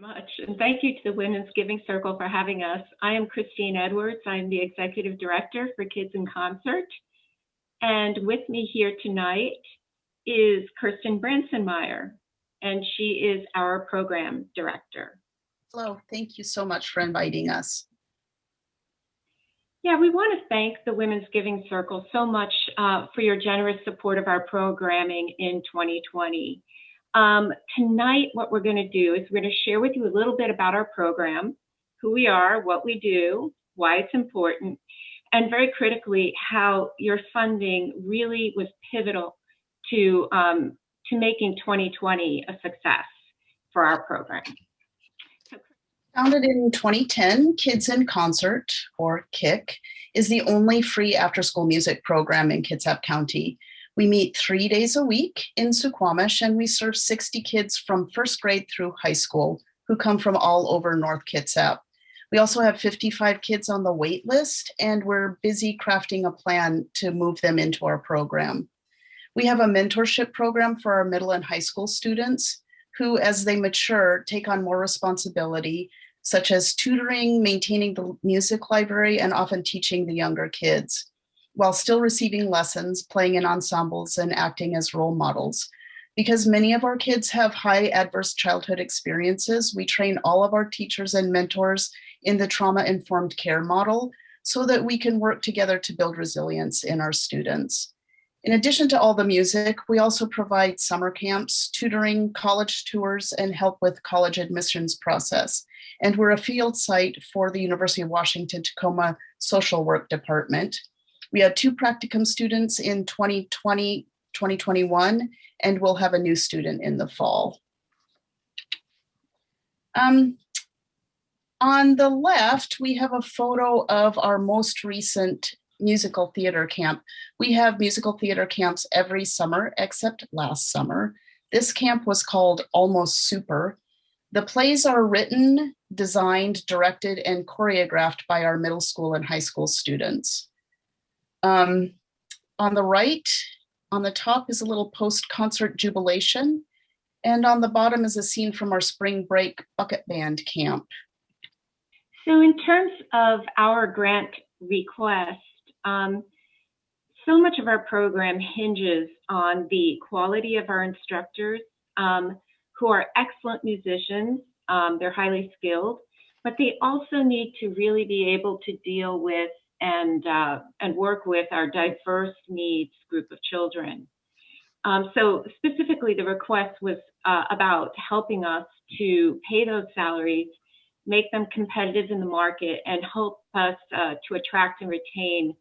Much. And thank you to the Women's Giving Circle for having us. I am Christine Edwards. I'm the Executive Director for Kids in Concert. And with me here tonight is Kirsten Bransenmeyer, and she is our Program Director. Hello, thank you so much for inviting us. Yeah, we want to thank the Women's Giving Circle so much for your generous support of our programming in 2020. Tonight, what we're going to do is we're going to share with you a little bit about our program, who we are, what we do, why it's important, and very critically, how your funding really was pivotal to making 2020 a success for our program. Founded in 2010, Kids in Concert, or KIC, is the only free after-school music program in Kitsap County. We meet 3 days a week in Suquamish, and we serve 60 kids from first grade through high school who come from all over North Kitsap. We also have 55 kids on the wait list, and we're busy crafting a plan to move them into our program. We have a mentorship program for our middle and high school students who, as they mature, take on more responsibility, such as tutoring, maintaining the music library, and often teaching the younger kids, while still receiving lessons, playing in ensembles, and acting as role models. Because many of our kids have high adverse childhood experiences, we train all of our teachers and mentors in the trauma-informed care model so that we can work together to build resilience in our students. In addition to all the music, we also provide summer camps, tutoring, college tours, and help with college admissions process. And we're a field site for the University of Washington Tacoma Social Work Department. We had 2 practicum students in 2020, 2021, and we'll have a new student in the fall. On the left, we have a photo of our most recent musical theater camp. We have musical theater camps every summer, except last summer. This camp was called Almost Super. The plays are written, designed, directed, and choreographed by our middle school and high school students. On the right, on the top is a little post-concert jubilation, and on the bottom is a scene from our spring break bucket band camp. So in terms of our grant request, so much of our program hinges on the quality of our instructors, who are excellent musicians. They're highly skilled, but they also need to really be able to deal with and work with our diverse needs group of children. So specifically, the request was about helping us to pay those salaries, make them competitive in the market, and help us to attract and retain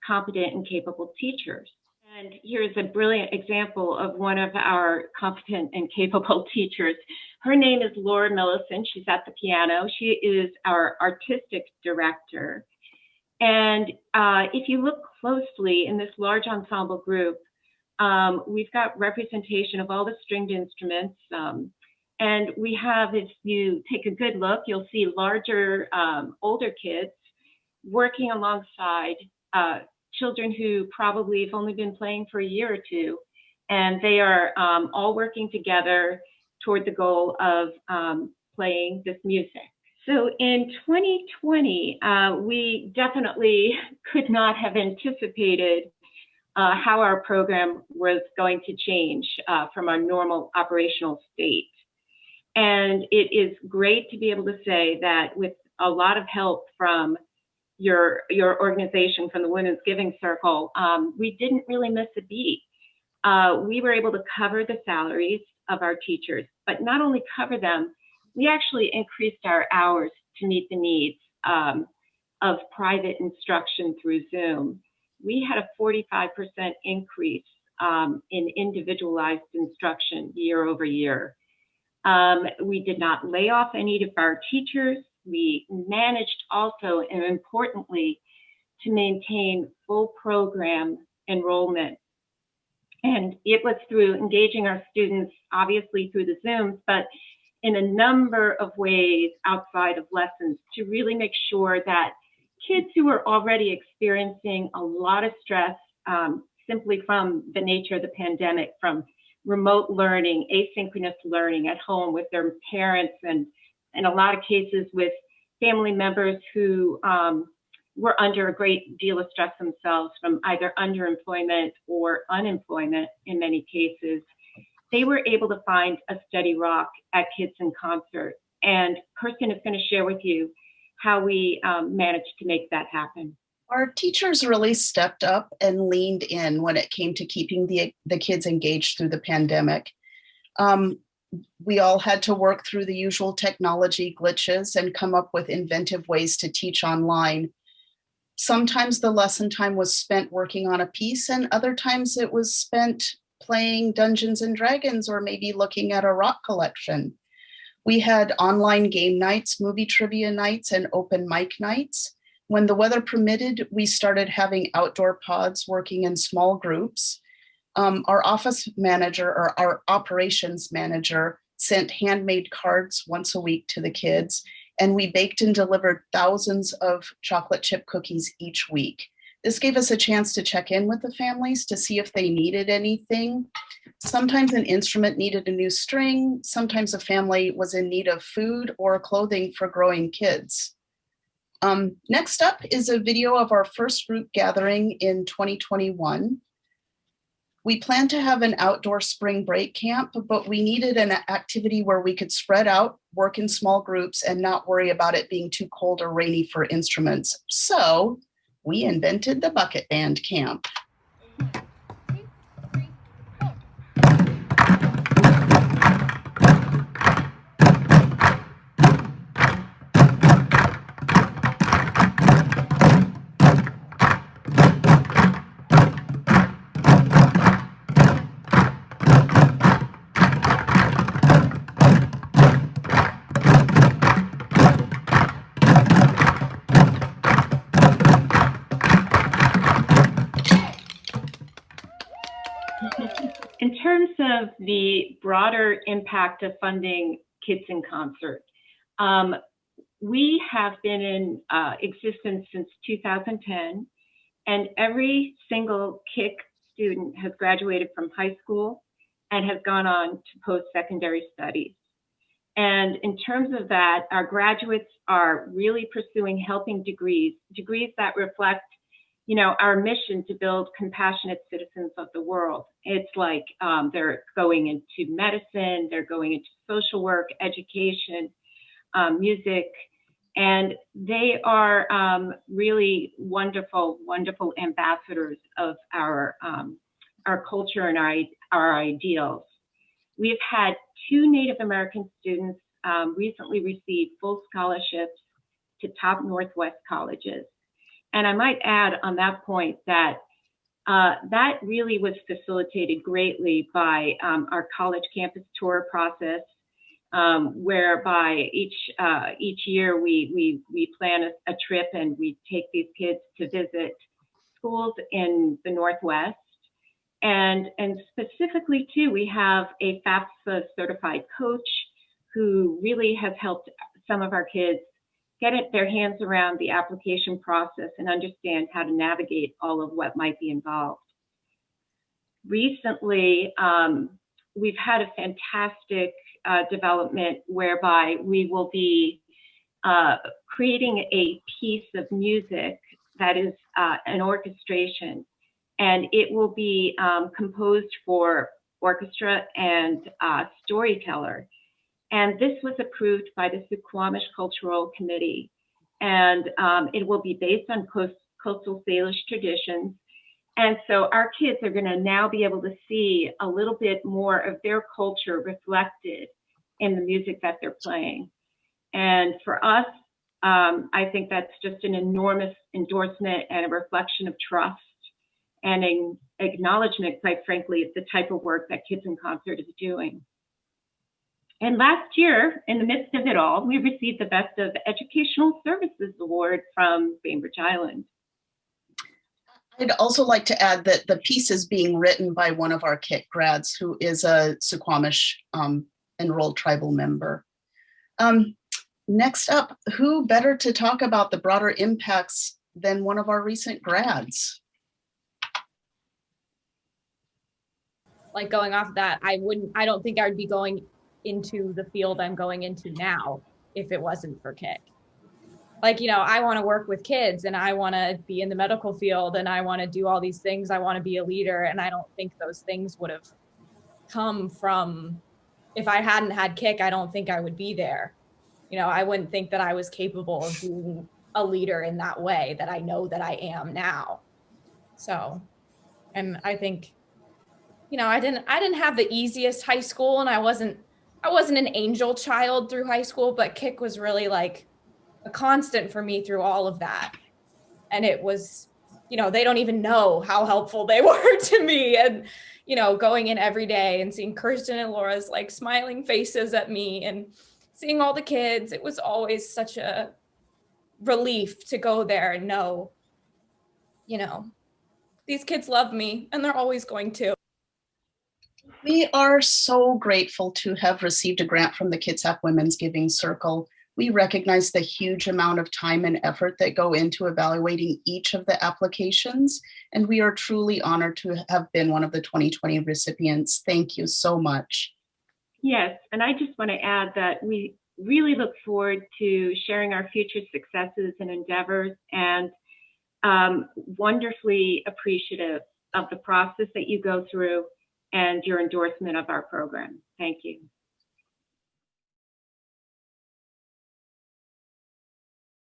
competent and capable teachers. And here's a brilliant example of one of our competent and capable teachers. Her name is Laura Millicent. She's at the piano. She is our artistic director. And if you look closely in this large ensemble group, we've got representation of all the stringed instruments. And we have, if you take a good look, you'll see larger, older kids working alongside children who probably have only been playing for a year or two. And they are all working together toward the goal of playing this music. So in 2020, we definitely could not have anticipated how our program was going to change from our normal operational state. And it is great to be able to say that with a lot of help from your organization, from the Women's Giving Circle, we didn't really miss a beat. We were able to cover the salaries of our teachers, but not only cover them, we actually increased our hours to meet the needs of private instruction through Zoom. We had a 45% increase in individualized instruction year over year. We did not lay off any of our teachers. We managed also, and importantly, to maintain full program enrollment. And it was through engaging our students, obviously through the Zooms, but in a number of ways outside of lessons to really make sure that kids who were already experiencing a lot of stress simply from the nature of the pandemic, from remote learning, asynchronous learning at home with their parents, and in a lot of cases with family members who were under a great deal of stress themselves from either underemployment or unemployment in many cases. They were able to find a steady rock at Kids in Concert. And Kirsten is going to share with you how we managed to make that happen. Our teachers really stepped up and leaned in when it came to keeping the kids engaged through the pandemic. We all had to work through the usual technology glitches and come up with inventive ways to teach online. Sometimes the lesson time was spent working on a piece, and other times it was spent playing Dungeons and Dragons or maybe looking at a rock collection. We had online game nights, movie trivia nights, and open mic nights. When the weather permitted, we started having outdoor pods working in small groups. Our office manager, or our operations manager, sent handmade cards once a week to the kids, and we baked and delivered thousands of chocolate chip cookies each week. This gave us a chance to check in with the families to see if they needed anything. Sometimes an instrument needed a new string. Sometimes a family was in need of food or clothing for growing kids. Next up is a video of our first group gathering in 2021. We planned to have an outdoor spring break camp, but we needed an activity where we could spread out, work in small groups, and not worry about it being too cold or rainy for instruments. So we invented the Bucket Band Camp. In terms of the broader impact of funding Kids in Concert, we have been in existence since 2010, and every single KIC student has graduated from high school and has gone on to post-secondary studies. And in terms of that, our graduates are really pursuing helping degrees that reflect our mission to build compassionate citizens of the world. It's like they're going into medicine, they're going into social work, education, music, and they are really wonderful, wonderful ambassadors of our culture and our ideals. We've had 2 Native American students recently receive full scholarships to top Northwest colleges. And I might add on that point that that really was facilitated greatly by our college campus tour process, whereby each year we plan a trip and we take these kids to visit schools in the Northwest. And specifically too, we have a FAFSA certified coach who really has helped some of our kids get their hands around the application process and understand how to navigate all of what might be involved. Recently, we've had a fantastic development whereby we will be creating a piece of music that is an orchestration, and it will be composed for orchestra and storyteller. And this was approved by the Suquamish Cultural Committee. And it will be based on coastal Salish traditions. And so our kids are going to now be able to see a little bit more of their culture reflected in the music that they're playing. And for us, I think that's just an enormous endorsement and a reflection of trust and an acknowledgement, quite frankly, of the type of work that Kids in Concert is doing. And last year, in the midst of it all, we received the Best of Educational Services Award from Bainbridge Island. I'd also like to add that the piece is being written by one of our KIC grads who is a Suquamish enrolled tribal member. Next up, who better to talk about the broader impacts than one of our recent grads? like going off of that, I don't think I would be going into the field I'm going into now if it wasn't for Kick. Like, I want to work with kids and I want to be in the medical field and I want to do all these things. I want to be a leader. And I don't think those things would have come from, if I hadn't had Kick, I don't think I would be there. I wouldn't think that I was capable of being a leader in that way that I know that I am now. So, and I think, I didn't have the easiest high school, and I wasn't an angel child through high school, but Kick was really like a constant for me through all of that. And it was, they don't even know how helpful they were to me. And, going in every day and seeing Kirsten and Laura's like smiling faces at me and seeing all the kids, it was always such a relief to go there and know, these kids love me and they're always going to. We are so grateful to have received a grant from the Kitsap Women's Giving Circle. We recognize the huge amount of time and effort that go into evaluating each of the applications, and we are truly honored to have been one of the 2020 recipients. Thank you so much. Yes, and I just want to add that we really look forward to sharing our future successes and endeavors, and wonderfully appreciative of the process that you go through and your endorsement of our program. Thank you.